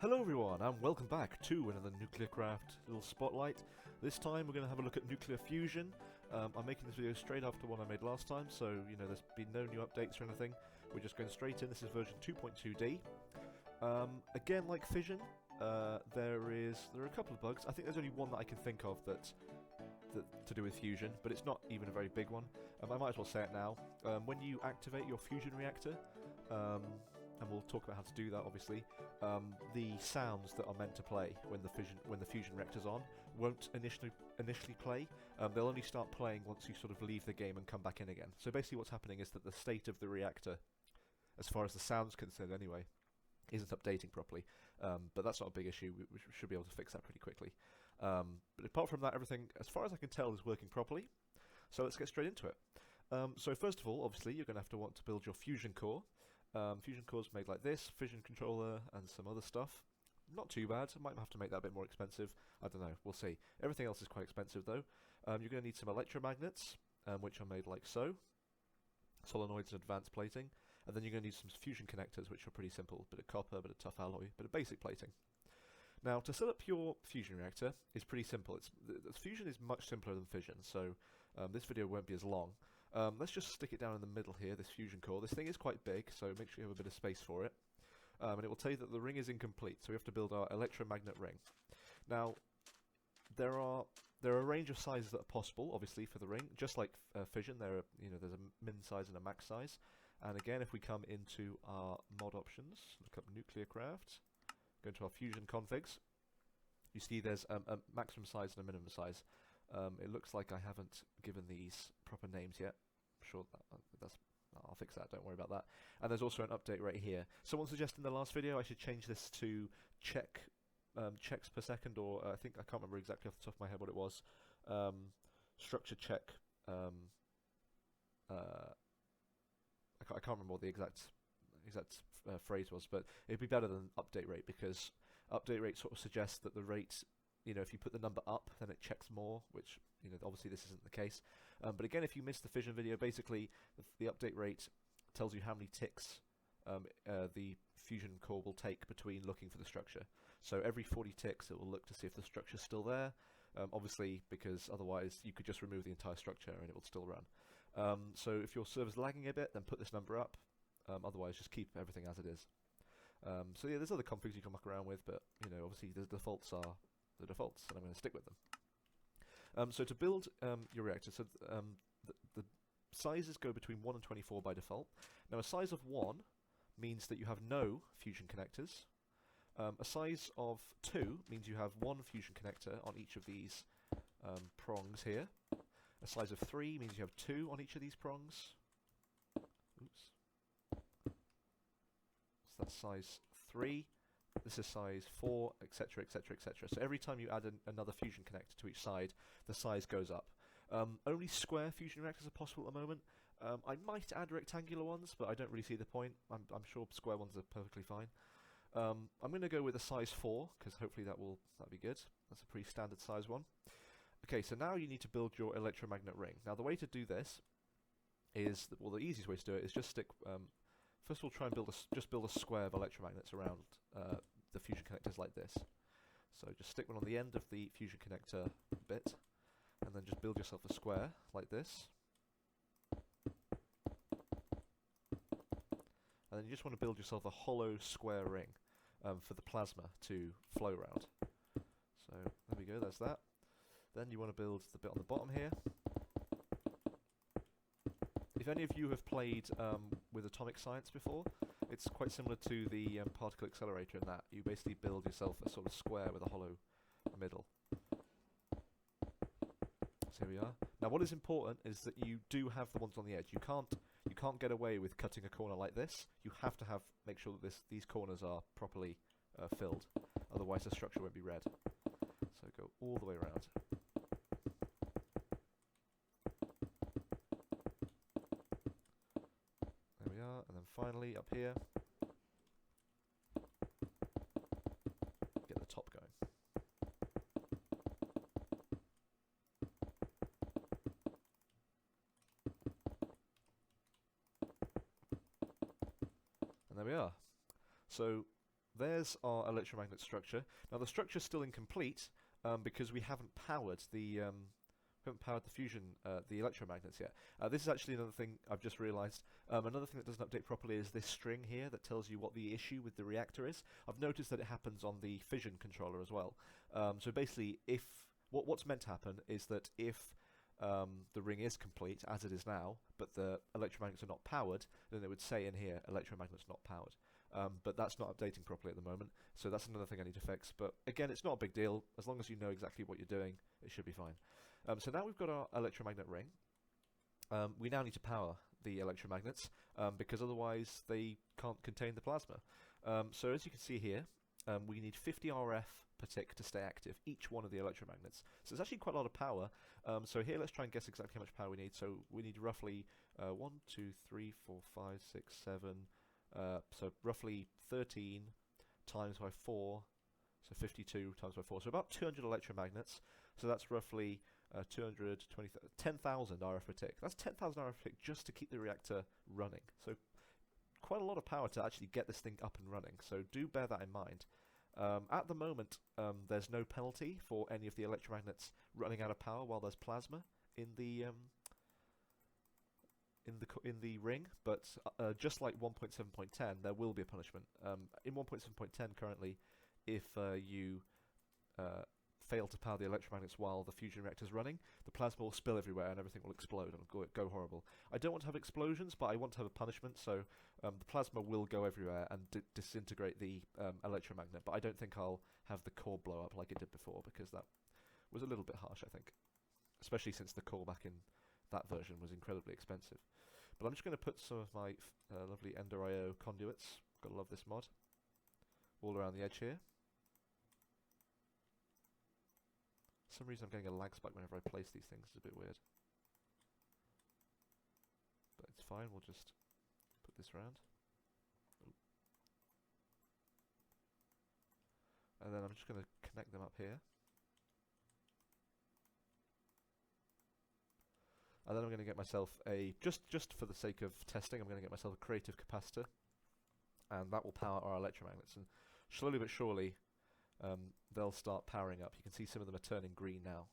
Hello everyone, and welcome back to another NuclearCraft little spotlight. This time we're going to have a look at nuclear fusion. I'm making this video straight after one I made last time, so there's been no new updates or anything. We're just going straight in. This is version 2.2D. Again, like fission, there are a couple of bugs. I think there's only one that I can think of that to do with fusion, but it's not even a very big one. I might as well say it now. When you activate your fusion reactor, and we'll talk about how to do that, obviously. The sounds that are meant to play when the fusion reactor's on won't initially play. They'll only start playing once you sort of leave the game and come back in again. So basically, what's happening is that the state of the reactor, as far as the sound's concerned, anyway, isn't updating properly. But that's not a big issue. We should be able to fix that pretty quickly. But apart from that, everything, as far as I can tell, is working properly. So let's get straight into it. So first of all, obviously, you're going to have to want to build your fusion core. Fusion cores made like this, fission controller, and some other stuff. Not too bad. I might have to make that a bit more expensive. I don't know. We'll see. Everything else is quite expensive, though. You're going to need some electromagnets, which are made like so. Solenoids and advanced plating. And then you're going to need some fusion connectors, which are pretty simple. Bit of copper, bit of tough alloy, bit of basic plating. Now, to set up your fusion reactor is pretty simple. Fusion is much simpler than fission, so this video won't be as long. Let's just stick it down in the middle here, this fusion core. This thing is quite big, so make sure you have a bit of space for it. And it will tell you that the ring is incomplete, so we have to build our electromagnet ring. Now, there are a range of sizes that are possible, obviously, for the ring. Just like fission, there's a min size and a max size. And again, if we come into our mod options, look up NuclearCraft, go into our fusion configs, you see there's a maximum size and a minimum size. It looks like I haven't given these proper names yet. I'm sure I'll fix that, don't worry about that. And there's also an update right here. Someone suggested in the last video I should change this to checks per second, or I can't remember exactly off the top of my head what it was. Structure check. I can't remember what the exact phrase was, but it'd be better than update rate, because update rate sort of suggests that the rate, if you put the number up, then it checks more, which, obviously this isn't the case. But again, if you missed the fission video, basically the update rate tells you how many ticks the fusion core will take between looking for the structure. So every 40 ticks it will look to see if the structure's still there, obviously, because otherwise you could just remove the entire structure and it will still run. So if your server's lagging a bit, then put this number up. Otherwise, just keep everything as it is. So yeah, there's other configs you can muck around with, but obviously the defaults are the defaults, and I'm going to stick with them. So to build your reactor, so the sizes go between 1 and 24 by default. Now a size of 1 means that you have no fusion connectors. A size of 2 means you have 1 fusion connector on each of these prongs here. A size of 3 means you have 2 on each of these prongs. Oops. So that's size 3. This is size 4, etc, etc, etc. So every time you add another fusion connector to each side, the size goes up. Only square fusion reactors are possible at the moment. I might add rectangular ones, but I don't really see the point. I'm sure square ones are perfectly fine. I'm going to go with a size 4, because hopefully that'll be good. That's a pretty standard size one. Okay, so now you need to build your electromagnet ring. Now the way to do this is, the easiest way to do it is just stick... First of all, try and just build a square of electromagnets around the fusion connectors like this. So just stick one on the end of the fusion connector bit, and then just build yourself a square like this. And then you just want to build yourself a hollow square ring for the plasma to flow around. So there we go, there's that. Then you want to build the bit on the bottom here. If any of you have played with atomic science before, it's quite similar to the particle accelerator in that you basically build yourself a sort of square with a hollow middle. So here we are. Now what is important is that you do have the ones on the edge. You can't get away with cutting a corner like this. You have to make sure that these corners are properly filled. Otherwise the structure won't be red. So go all the way around. And then finally up here, get the top going. And there we are. So there's our electromagnet structure. Now the structure's still incomplete because we haven't powered the fusion, the electromagnets yet. This is actually another thing I've just realised. Another thing that doesn't update properly is this string here that tells you what the issue with the reactor is. I've noticed that it happens on the fission controller as well. So basically, if what's meant to happen is that if the ring is complete, as it is now, but the electromagnets are not powered, then it would say in here, electromagnets not powered. But that's not updating properly at the moment, so that's another thing I need to fix. But again, it's not a big deal. As long as you know exactly what you're doing, it should be fine. So now we've got our electromagnet ring. We now need to power the electromagnets, because otherwise they can't contain the plasma. So as you can see here, we need 50 RF per tick to stay active, each one of the electromagnets. So it's actually quite a lot of power. So here let's try and guess exactly how much power we need. So we need roughly 1, 2, 3, 4, 5, 6, 7, so roughly 13 times by 4, so 52 times by 4, so about 200 electromagnets. So that's roughly 10,000 RF per tick. That's 10,000 RF per tick just to keep the reactor running. So quite a lot of power to actually get this thing up and running. So do bear that in mind. At the moment, there's no penalty for any of the electromagnets running out of power while there's plasma in the ring, but just like 1.7.10, there will be a punishment. In 1.7.10 currently, if you fail to power the electromagnets while the fusion reactor is running, the plasma will spill everywhere and everything will explode and go horrible. I don't want to have explosions, but I want to have a punishment, so the plasma will go everywhere and disintegrate the electromagnet, but I don't think I'll have the core blow up like it did before, because that was a little bit harsh, I think. Especially since the core back in that version was incredibly expensive. But I'm just going to put some of my lovely Ender.io conduits, gotta love this mod, all around the edge here. For some reason I'm getting a lag spike whenever I place these things, it's a bit weird. But it's fine, we'll just put this round. Ooh. And then I'm just going to connect them up here. And then I'm going to get myself a, just for the sake of testing, I'm going to get myself a creative capacitor. And that will power our electromagnets. And slowly but surely, they'll start powering up. You can see some of them are turning green now.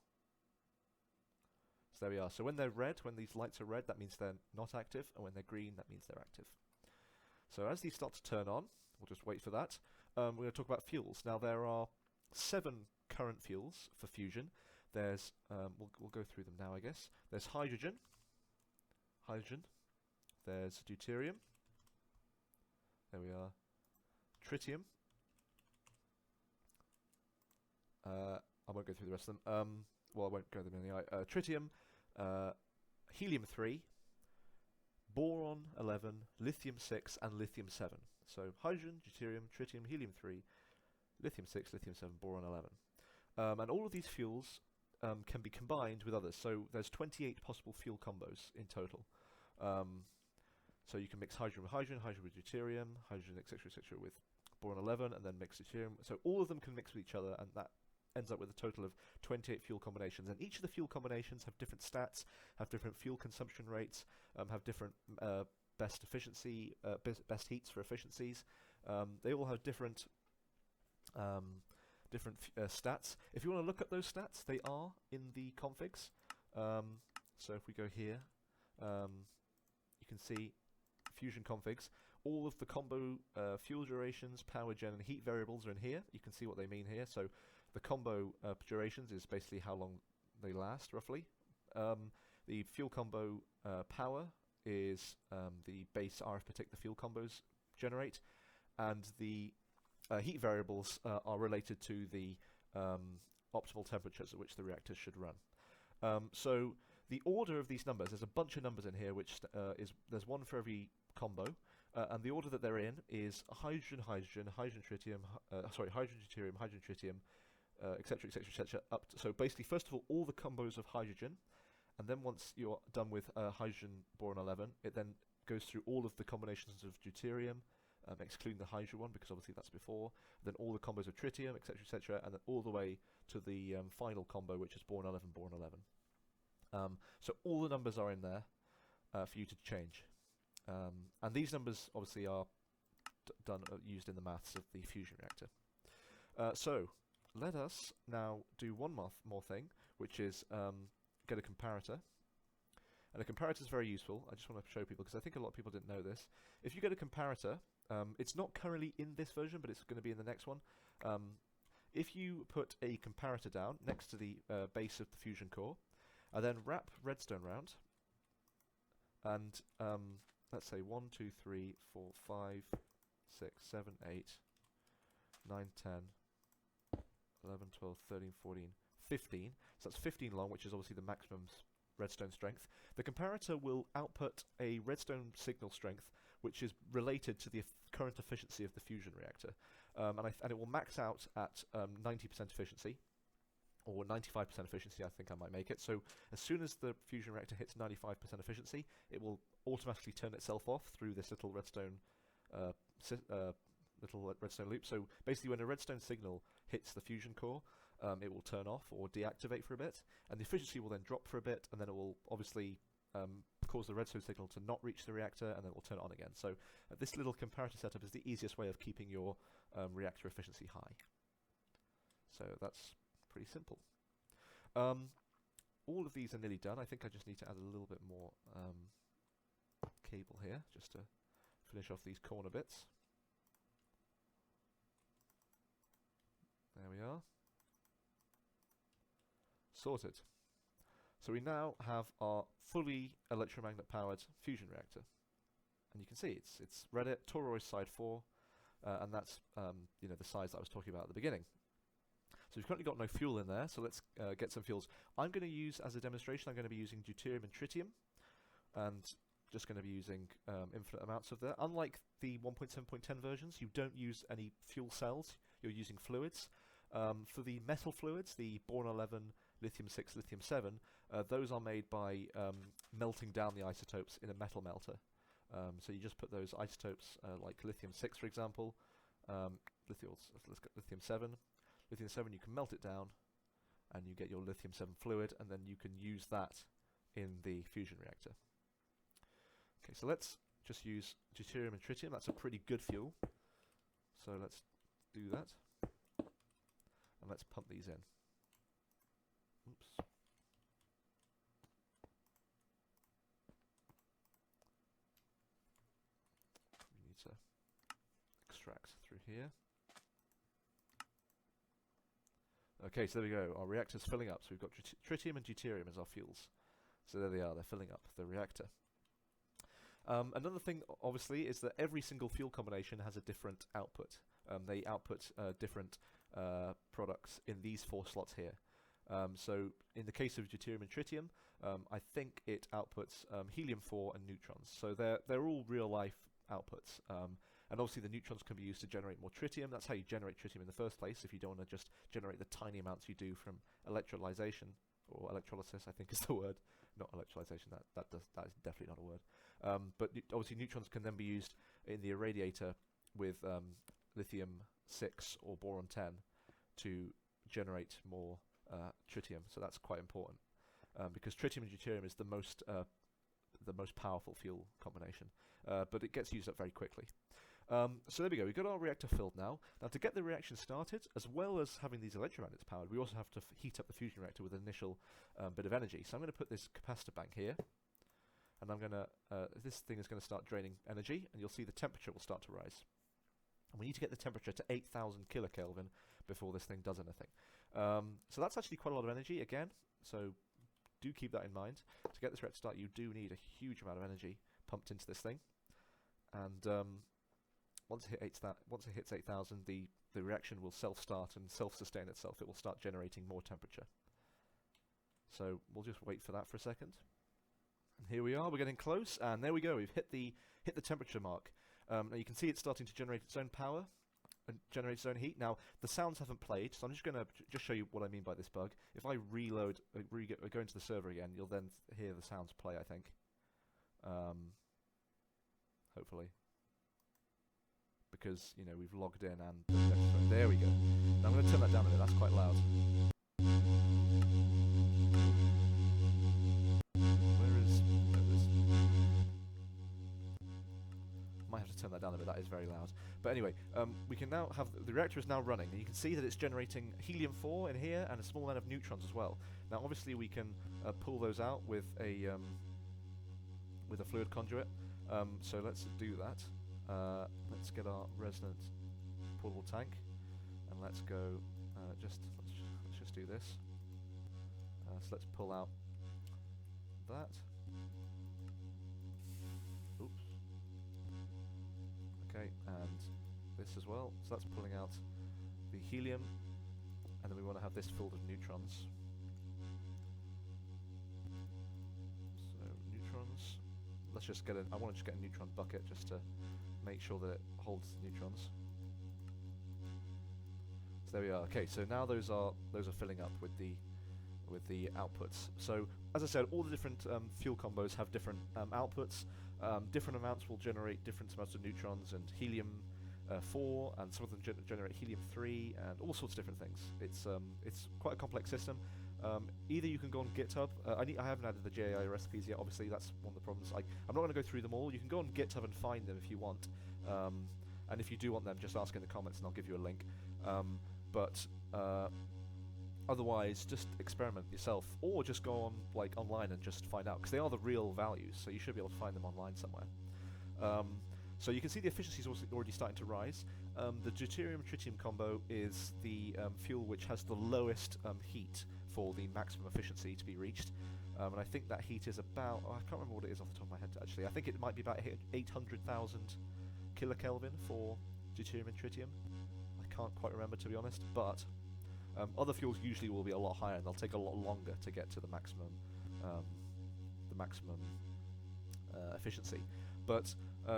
So there we are. So when they're red, when these lights are red, that means they're not active. And when they're green, that means they're active. So as these start to turn on, we'll just wait for that. We're going to talk about fuels. Now there are 7 current fuels for fusion. There's, we'll go through them now, I guess. There's hydrogen. There's deuterium. There we are. Tritium. I won't go through the rest of them. Well, I won't go through them anyway. Tritium, helium-3, boron-11, lithium-6, and lithium-7. So hydrogen, deuterium, tritium, helium-3, lithium-6, lithium-7, boron-11. And all of these fuels can be combined with others. So there's 28 possible fuel combos in total. So you can mix hydrogen with hydrogen, hydrogen with deuterium, hydrogen, etc., with boron-11, and then mix deuterium. So all of them can mix with each other, and that ends up with a total of 28 fuel combinations. And each of the fuel combinations have different stats, have different fuel consumption rates, have different best efficiency, best heats for efficiencies. They all have different stats. If you want to look at those stats, they are in the configs. So if we go here, you can see fusion configs. All of the combo fuel durations, power gen, and heat variables are in here. You can see what they mean here. So the combo durations is basically how long they last, roughly. The fuel combo power is the base RF per tick the fuel combos generate, and the heat variables are related to the optimal temperatures at which the reactors should run. So the order of these numbers, there's a bunch of numbers in here, which there's one for every combo, and the order that they're in is hydrogen, hydrogen, hydrogen, tritium, hydrogen, deuterium, hydrogen, tritium, etc., etc., etc. Up to, so basically, first of all the combos of hydrogen, and then once you're done with hydrogen, boron-11, it then goes through all of the combinations of deuterium, excluding the hydrogen one because obviously that's before. Then all the combos of tritium, etc., etc., and then all the way to the final combo, which is boron-11, boron-11. So all the numbers are in there for you to change. And these numbers obviously are used in the maths of the fusion reactor. So let us now do one more thing, which is get a comparator. And a comparator is very useful. I just want to show people, because I think a lot of people didn't know this. If you get a comparator, it's not currently in this version, but it's going to be in the next one. If you put a comparator down next to the base of the fusion core, and then wrap redstone round, and let's say 1, 2, 3, 4, 5, 6, 7, 8, 9, 10, 11, 12, 13, 14, 15. So that's 15 long, which is obviously the maximum redstone strength. The comparator will output a redstone signal strength which is related to the current efficiency of the fusion reactor. And it will max out at 90% efficiency, or 95% efficiency, I think I might make it. So as soon as the fusion reactor hits 95% efficiency, it will automatically turn itself off through this little redstone loop. So basically when a redstone signal hits the fusion core, it will turn off or deactivate for a bit, and the efficiency will then drop for a bit, and then it will obviously cause the redstone signal to not reach the reactor, and then it will turn it on again. So this little comparator setup is the easiest way of keeping your reactor efficiency high. So that's pretty simple. All of these are nearly done. I think I just need to add a little bit more cable here just to finish off these corner bits. There we are. Sorted. So we now have our fully electromagnet powered fusion reactor, and you can see it's Reddit toroid side 4, and that's the size that I was talking about at the beginning. So we've currently got no fuel in there, so let's get some fuels. I'm going to use, as a demonstration, I'm going to be using deuterium and tritium, and just going to be using infinite amounts of that. Unlike the 1.7.10 versions, you don't use any fuel cells, you're using fluids. For the metal fluids, the boron 11, lithium 6, lithium 7, those are made by melting down the isotopes in a metal melter. So you just put those isotopes, like lithium 6 for example, let's get lithium 7. Lithium 7, you can melt it down and you get your lithium 7 fluid, and then you can use that in the fusion reactor. Okay, so let's just use deuterium and tritium. That's a pretty good fuel. So let's do that. And let's pump these in. Oops. We need to extract through here. Okay, so there we go. Our reactor's filling up. So we've got tritium and deuterium as our fuels. So there they are. They're filling up the reactor. Another thing, obviously, is that every single fuel combination has a different output. They output different products in these 4 slots here. So in the case of deuterium and tritium, I think it outputs helium-4 and neutrons. So they're all real-life outputs. And obviously the neutrons can be used to generate more tritium. That's how you generate tritium in the first place, if you don't want to just generate the tiny amounts you do from electrolyzation, or electrolysis, I think is the word. Not electrolyzation, that is definitely not a word. But obviously neutrons can then be used in the irradiator with lithium 6 or boron 10 to generate more tritium. So that's quite important, because tritium and deuterium is the most powerful fuel combination, but it gets used up very quickly. So there we go, we've got our reactor filled now. Now to get the reaction started, as well as having these electromagnets powered, we also have to heat up the fusion reactor with an initial bit of energy. So I'm going to put this capacitor bank here, and I'm going to, this thing is going to start draining energy, and you'll see the temperature will start to rise. And we need to get the temperature to 8,000 kilokelvin before this thing does anything. So that's actually quite a lot of energy again, so do keep that in mind. To get this reactor started, you do need a huge amount of energy pumped into this thing. And once it hits 8,000, the reaction will self-start and self-sustain itself. It will start generating more temperature. So we'll just wait for that for a second. And here we are, we're getting close, and there we go, we've hit the temperature mark. Now you can see it's starting to generate its own power and generate its own heat. Now the sounds haven't played, so I'm just going to just show you what I mean by this bug. If I reload, go into the server again, you'll then hear the sounds play, I think. Hopefully. Because, you know, we've logged in and there we go. Now I'm going to turn that down a bit, that's quite loud. Might have to turn that down a bit, that is very loud. But anyway, we can now have, the reactor is now running, and you can see that it's generating helium-4 in here, and a small amount of neutrons as well. Now obviously we can pull those out with a fluid conduit, so let's do that. Let's get our resonant portable tank, and let's go, let's just do this. So let's pull out that. Oops. Okay, and this as well. So that's pulling out the helium, and then we want to have this filled with neutrons. So neutrons. Let's just get I want to just get a neutron bucket just to make sure that it holds neutrons. So there we are. Okay, so now those are filling up with the outputs. So as I said, all the different fuel combos have different outputs. Different amounts will generate different amounts of neutrons and helium 4, and some of them generate helium 3, and all sorts of different things. It's quite a complex system. Either you can go on GitHub. I haven't added the JAI recipes yet. Obviously, that's one of the problems. I'm not going to go through them all. You can go on GitHub and find them if you want. And if you do want them, just ask in the comments, and I'll give you a link. Otherwise, just experiment yourself, or just go on online and just find out, because they are the real values, so you should be able to find them online somewhere. So you can see the efficiency is already starting to rise. The deuterium-tritium combo is the fuel which has the lowest heat for the maximum efficiency to be reached, and I think that heat is about, I can't remember what it is off the top of my head actually. I think it might be about 800,000 kilokelvin for deuterium and tritium. I can't quite remember, to be honest, but other fuels usually will be a lot higher, and they'll take a lot longer to get to the maximum efficiency. But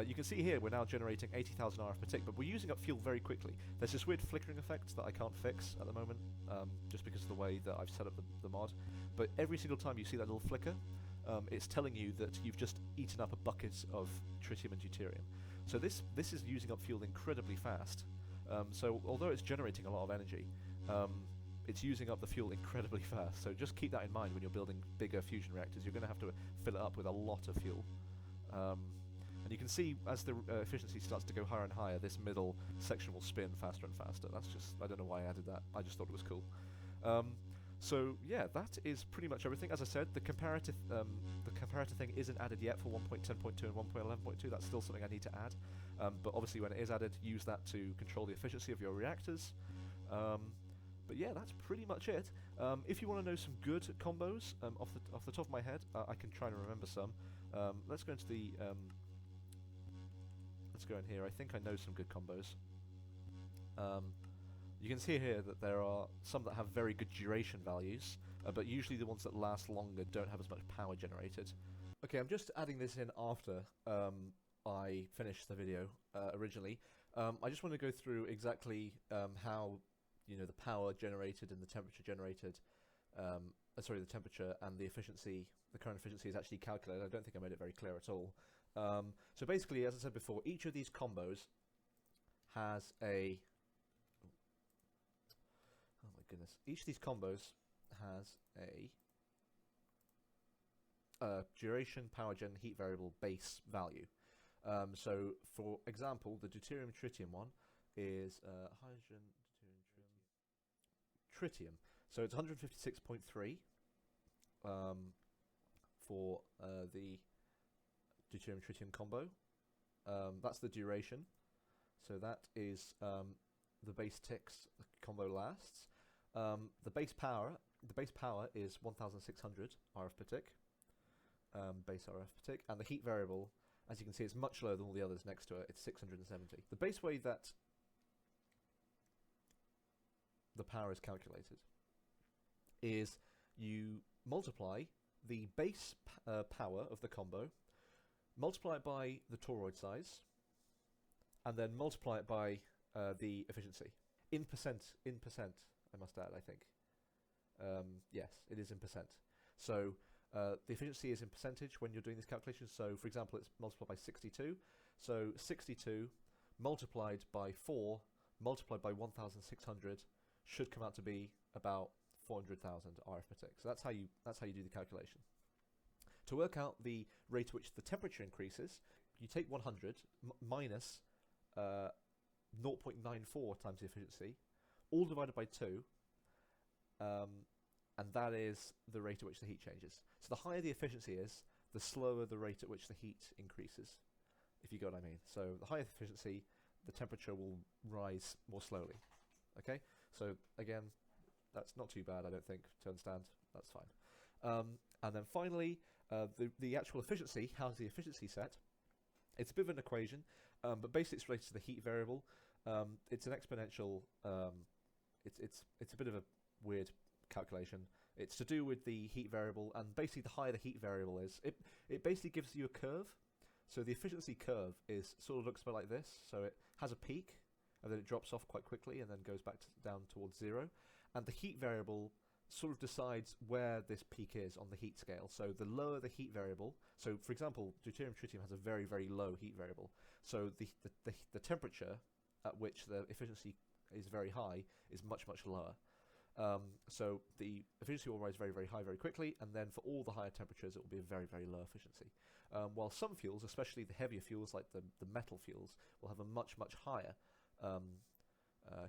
you can see here we're now generating 80,000 RF per tick, but we're using up fuel very quickly. There's this weird flickering effect that I can't fix at the moment, just because of the way that I've set up the mod. But every single time you see that little flicker, it's telling you that you've just eaten up a bucket of tritium and deuterium. So this is using up fuel incredibly fast. So although it's generating a lot of energy, it's using up the fuel incredibly fast. So just keep that in mind when you're building bigger fusion reactors. You're going to have to fill it up with a lot of fuel. And you can see as the efficiency starts to go higher and higher, this middle section will spin faster and faster. That's just, I don't know why I added that. I just thought it was cool. So yeah, that is pretty much everything. As I said, the comparator thing isn't added yet for 1.10.2 and 1.11.2. That's still something I need to add. But obviously when it is added, use that to control the efficiency of your reactors. But yeah, that's pretty much it. If you want to know some good combos, off the top of my head, I can try and remember some. Let's go into the let's go in here. I think I know some good combos. You can see here that there are some that have very good duration values, but usually the ones that last longer don't have as much power generated. Okay, I'm just adding this in after I finished the video originally. I just want to go through exactly how the power generated and the temperature generated, the temperature and the efficiency, the current efficiency is actually calculated. I don't think I made it very clear at all. So basically, as I said before, each of these combos has a, oh my goodness, each of these combos has a duration, power gen, heat variable base value. So for example, the deuterium-tritium one is hydrogen, tritium. So it's 156.3 for the deuterium-tritium combo. That's the duration. So that is the base ticks the combo lasts. The base power is 1,600 RF per tick. Base RF per tick, and the heat variable, as you can see, it's much lower than all the others next to it. It's 670. The base way that the power is calculated is you multiply the base power of the combo, multiply it by the toroid size, and then multiply it by the efficiency in percent. I must add, I think. Yes, it is in percent. So the efficiency is in percentage when you're doing this calculation. So for example, it's multiplied by 62. So 62 multiplied by 4 multiplied by 1,600 should come out to be about 400,000 RF per tick. So that's how you do the calculation. To work out the rate at which the temperature increases, you take 100 minus 0.94 times the efficiency, all divided by 2, and that is the rate at which the heat changes. So the higher the efficiency is, the slower the rate at which the heat increases, if you get what I mean. So the higher the efficiency, the temperature will rise more slowly. Okay? So again, that's not too bad, I don't think, to understand. That's fine. And then finally, the actual efficiency, how's the efficiency set? It's a bit of an equation, but basically it's related to the heat variable. It's an exponential, it's a bit of a weird calculation. It's to do with the heat variable, and basically the higher the heat variable is, it basically gives you a curve. So the efficiency curve sort of looks a bit like this. So it has a peak, and then it drops off quite quickly, and then goes back down towards 0. And the heat variable sort of decides where this peak is on the heat scale. So the lower the heat variable, so for example, deuterium-tritium has a very, very low heat variable. So the temperature at which the efficiency is very high is much, much lower. So the efficiency will rise very, very high very quickly, and then for all the higher temperatures it will be a very, very low efficiency. While some fuels, especially the heavier fuels like the metal fuels, will have a much, much higher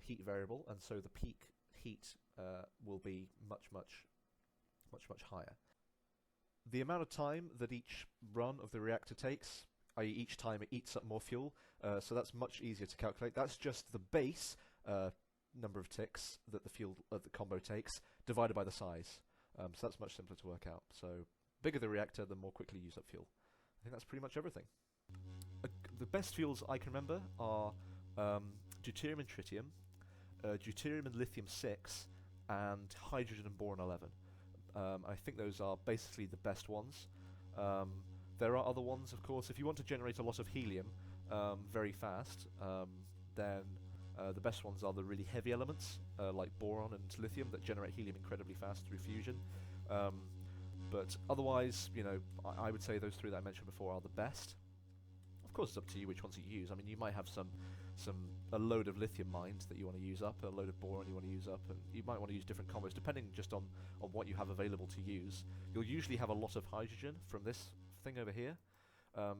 heat variable, and so the peak heat will be much, much, much, much higher. The amount of time that each run of the reactor takes, i.e. each time it eats up more fuel, so that's much easier to calculate. That's just the base number of ticks that the combo takes divided by the size. So that's much simpler to work out. So bigger the reactor, the more quickly you use up fuel. I think that's pretty much everything. The best fuels I can remember are deuterium and tritium, deuterium and lithium-6, and hydrogen and boron-11. I think those are basically the best ones. There are other ones, of course. If you want to generate a lot of helium very fast, then the best ones are the really heavy elements, like boron and lithium, that generate helium incredibly fast through fusion. But otherwise, you know, I would say those three that I mentioned before are the best. Of course, it's up to you which ones you use. I mean, you might have a load of lithium mines that you want to use up, a load of boron you want to use up, and you might want to use different combos depending just on what you have available to use. You'll usually have a lot of hydrogen from this thing over here.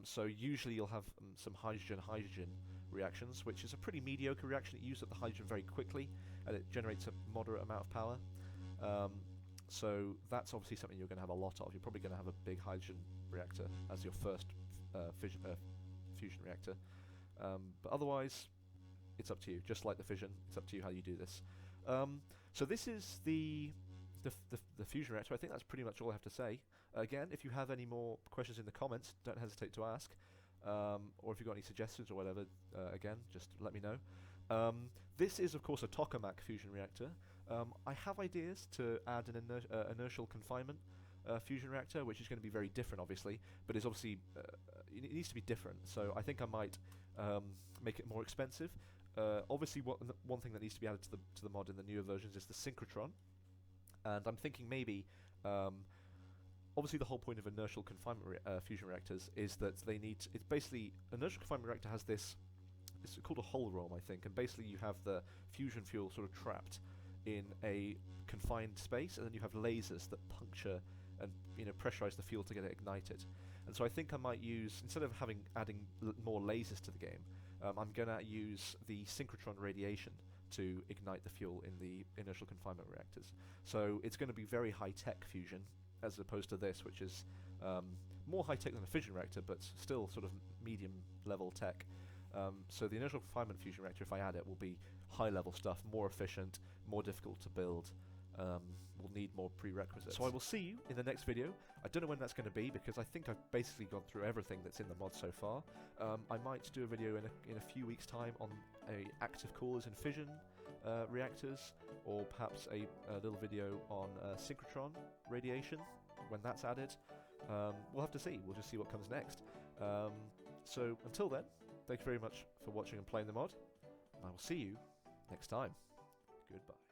So usually you'll have some hydrogen-hydrogen reactions, which is a pretty mediocre reaction. It uses up the hydrogen very quickly, and it generates a moderate amount of power. So that's obviously something you're going to have a lot of. You're probably going to have a big hydrogen reactor as your first fusion reactor. But otherwise, it's up to you. Just like the fission, it's up to you how you do this. So this is the fusion reactor. I think that's pretty much all I have to say. Again, if you have any more questions in the comments, don't hesitate to ask. Or if you've got any suggestions or whatever, again, just let me know. This is, of course, a tokamak fusion reactor. I have ideas to add an inertial confinement fusion reactor, which is going to be very different, obviously, but it's obviously it needs to be different. So I think I might make it more expensive. Obviously, one thing that needs to be added to the mod in the newer versions is the synchrotron, and I'm thinking maybe. Obviously, the whole point of inertial confinement fusion reactors is that they need. It's basically inertial confinement reactor has this. It's called a hull realm, I think, and basically you have the fusion fuel sort of trapped in a confined space, and then you have lasers that puncture and pressurize the fuel to get it ignited. And so I think I might use, instead of adding more lasers to the game, I'm going to use the synchrotron radiation to ignite the fuel in the inertial confinement reactors. So it's going to be very high-tech fusion, as opposed to this, which is more high-tech than a fission reactor, but still sort of medium-level tech. So the inertial confinement fusion reactor, if I add it, will be high-level stuff, more efficient, more difficult to build. We'll need more prerequisites. So I will see you in the next video. I don't know when that's going to be, because I think I've basically gone through everything that's in the mod so far. I might do a video in a few weeks' time on active cores in fission reactors, or perhaps a little video on synchrotron radiation when that's added. We'll have to see. We'll just see what comes next. So until then, thank you very much for watching and playing the mod, and I will see you next time. Goodbye.